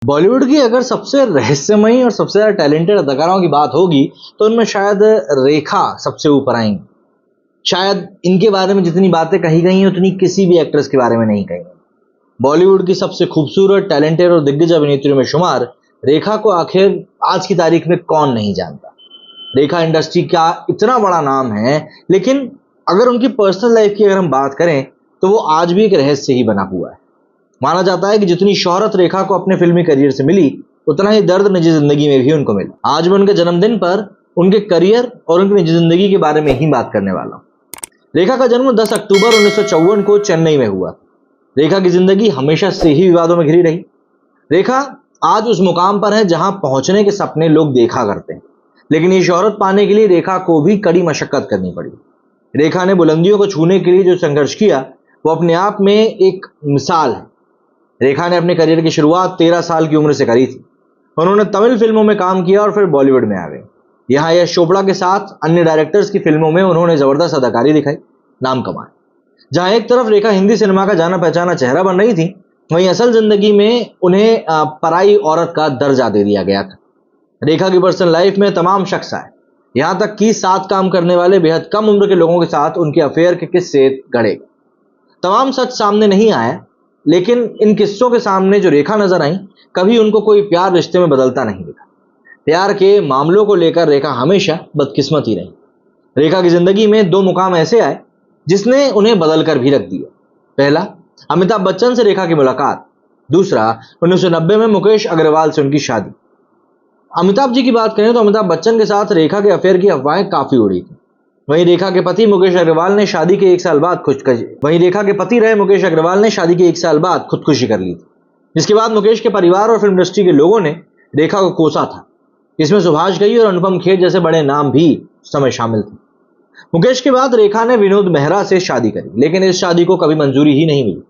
बॉलीवुड की अगर सबसे रहस्यमयी और सबसे ज्यादा टैलेंटेड अदाकाराओं की बात होगी तो उनमें शायद रेखा सबसे ऊपर आएंगी। शायद इनके बारे में जितनी बातें कही गई हैं उतनी किसी भी एक्ट्रेस के बारे में नहीं कही गई। बॉलीवुड की सबसे खूबसूरत, टैलेंटेड और दिग्गज अभिनेत्रियों में शुमार रेखा को आखिर आज की तारीख में कौन नहीं जानता। रेखा इंडस्ट्री का इतना बड़ा नाम है, लेकिन अगर उनकी पर्सनल लाइफ की अगर हम बात करें तो वो आज भी एक रहस्य ही बना हुआ है। माना जाता है कि जितनी शोहरत रेखा को अपने फिल्मी करियर से मिली, उतना ही दर्द निजी जिंदगी में भी उनको मिला। आज मैं उनके जन्मदिन पर उनके करियर और उनकी निजी जिंदगी के बारे में ही बात करने वाला हूँ। रेखा का जन्म 10 अक्टूबर 1954 को चेन्नई में हुआ। रेखा की जिंदगी हमेशा से ही विवादों में घिरी रही। रेखा आज उस मुकाम पर है जहां पहुंचने के सपने लोग देखा करते हैं, लेकिन ये शोहरत पाने के लिए रेखा को भी कड़ी मशक्कत करनी पड़ी। रेखा ने बुलंदियों को छूने के लिए जो संघर्ष किया वो अपने आप में एक मिसाल है। रेखा ने अपने करियर की शुरुआत 13 साल की उम्र से करी थी। उन्होंने तमिल फिल्मों में काम किया और फिर बॉलीवुड में आ गए। यहाँ यश चोपड़ा के साथ अन्य डायरेक्टर्स की फिल्मों में उन्होंने जबरदस्त अदाकारी दिखाई, नाम कमाया। जहां एक तरफ रेखा हिंदी सिनेमा का जाना पहचाना चेहरा बन रही थी, वहीं असल जिंदगी में उन्हें पराई औरत का दर्जा दे दिया गया था। रेखा की पर्सनल लाइफ में तमाम शख्स आए, यहाँ तक कि साथ काम करने वाले बेहद कम उम्र के लोगों के साथ उनके अफेयर के किस्से गढ़े। तमाम सच सामने नहीं आया, लेकिन इन किस्सों के सामने जो रेखा नजर आई, कभी उनको कोई प्यार रिश्ते में बदलता नहीं दिखा। प्यार के मामलों को लेकर रेखा हमेशा बदकिस्मत ही रही। रेखा की जिंदगी में 2 मुकाम ऐसे आए जिसने उन्हें बदल कर भी रख दिया। पहला, अमिताभ बच्चन से रेखा की मुलाकात। दूसरा, 1990 में मुकेश अग्रवाल से उनकी शादी। अमिताभ जी की बात करें तो अमिताभ बच्चन के साथ रेखा के अफेयर की अफवाहें काफी उड़ी थी। वहीं रेखा के पति मुकेश अग्रवाल ने शादी के 1 साल बाद खुदकुशी कर ली थी, जिसके बाद मुकेश के परिवार और फिल्म इंडस्ट्री के लोगों ने रेखा को कोसा था। इसमें सुभाष घई और अनुपम खेर जैसे बड़े नाम भी उस समय शामिल थे। मुकेश के बाद रेखा ने विनोद मेहरा से शादी करी, लेकिन इस शादी को कभी मंजूरी ही नहीं मिली।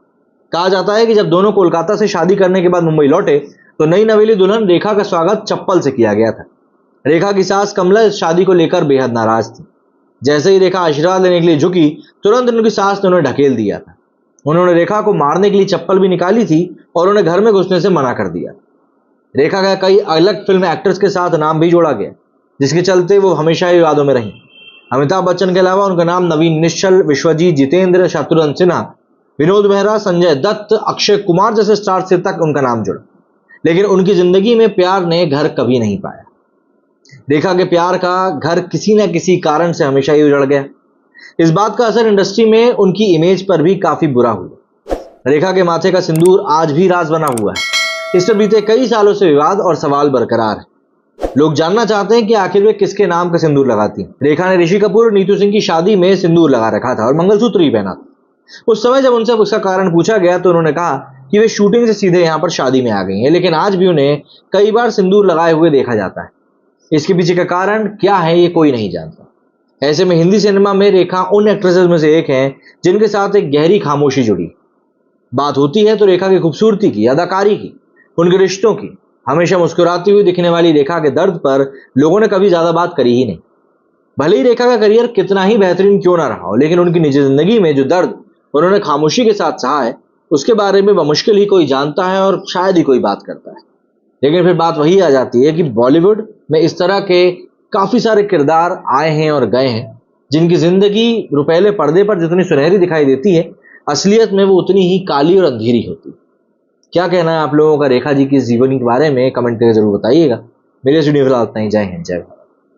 कहा जाता है कि जब दोनों कोलकाता से शादी करने के बाद मुंबई लौटे तो नई नवेली दुल्हन रेखा का स्वागत चप्पल से किया गया था। रेखा की सास कमला इस शादी को लेकर बेहद नाराज थी। जैसे ही रेखा आशीर्वाद लेने के लिए झुकी, तुरंत उनकी सास ने उन्हें ढकेल दिया था। उन्होंने रेखा को मारने के लिए चप्पल भी निकाली थी और उन्हें घर में घुसने से मना कर दिया। रेखा का कई अलग फिल्म एक्टर्स के साथ नाम भी जोड़ा गया, जिसके चलते वो हमेशा ही विवादों में रही। अमिताभ बच्चन के अलावा उनका नाम नवीन निश्चल, विश्वजीत, जितेंद्र, शत्रुघ्न सिन्हा, विनोद मेहरा, संजय दत्त, अक्षय कुमार जैसे स्टार से तक उनका नाम जुड़ा, लेकिन उनकी जिंदगी में प्यार ने घर कभी नहीं पाया। रेखा के प्यार का घर किसी न किसी कारण से हमेशा ही उजड़ गया। इस बात का असर इंडस्ट्री में उनकी इमेज पर भी काफी बुरा हुआ। रेखा के माथे का सिंदूर आज भी राज बना हुआ है। इस पर बीते कई सालों से विवाद और सवाल बरकरार है। लोग जानना चाहते हैं कि आखिर वे किसके नाम का सिंदूर लगाती हैं। रेखा ने ऋषि कपूर और नीतू सिंह की शादी में सिंदूर लगा रखा था और मंगलसूत्र भी पहना था। उस समय जब उनसे उसका कारण पूछा गया तो उन्होंने कहा कि वे शूटिंग से सीधे यहाँ पर शादी में आ गई हैं, लेकिन आज भी उन्हें कई बार सिंदूर लगाए हुए देखा जाता है। इसके पीछे का कारण क्या है ये कोई नहीं जानता। ऐसे में हिंदी सिनेमा में रेखा उन एक्ट्रेसेस में से एक हैं जिनके साथ एक गहरी खामोशी जुड़ी। बात होती है तो रेखा की खूबसूरती की, अदाकारी की, उनके रिश्तों की। हमेशा मुस्कुराती हुई दिखने वाली रेखा के दर्द पर लोगों ने कभी ज्यादा बात करी ही नहीं। भले ही रेखा का करियर कितना ही बेहतरीन क्यों ना रहा हो, लेकिन उनकी निजी जिंदगी में जो दर्द उन्होंने खामोशी के साथ सहा है, उसके बारे में बमुश्किल ही कोई जानता है और शायद ही कोई बात करता है। लेकिन फिर बात वही आ जाती है कि बॉलीवुड में इस तरह के काफी सारे किरदार आए हैं और गए हैं, जिनकी जिंदगी रुपहले पर्दे पर जितनी सुनहरी दिखाई देती है, असलियत में वो उतनी ही काली और अंधेरी होती है। क्या कहना है आप लोगों का रेखा जी की जीवनी के बारे में कमेंट करके जरूर बताइएगा। मेरे वीडियो फिलहाल इतना ही। जय हिंद, जय भारत।